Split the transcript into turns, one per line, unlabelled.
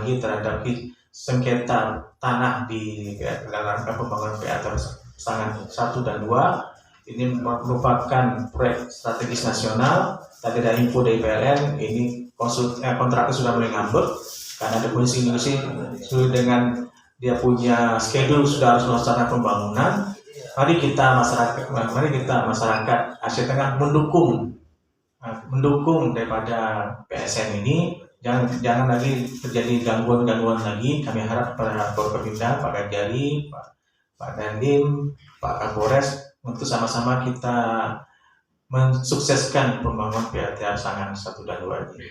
lagi terhadap sengketa tanah di dalam pembangunan PA Tersangan 1 dan 2. Ini merupakan proyek strategis nasional. Tadi ada info dari PLN, ini kontraknya sudah mulai ngambek karena ada kondisi sesuai dengan dia punya schedule sudah harus melaksanakan pembangunan. Mari kita masyarakat Aceh Tengah mendukung daripada PSN ini. Jangan lagi terjadi gangguan lagi. Kami harap pada Forkopimda, Pak Kajari, Pak Dandim, Pak Kapolres untuk sama-sama kita mensukseskan pembangunan PA Tersangan 1 dan 2 ini.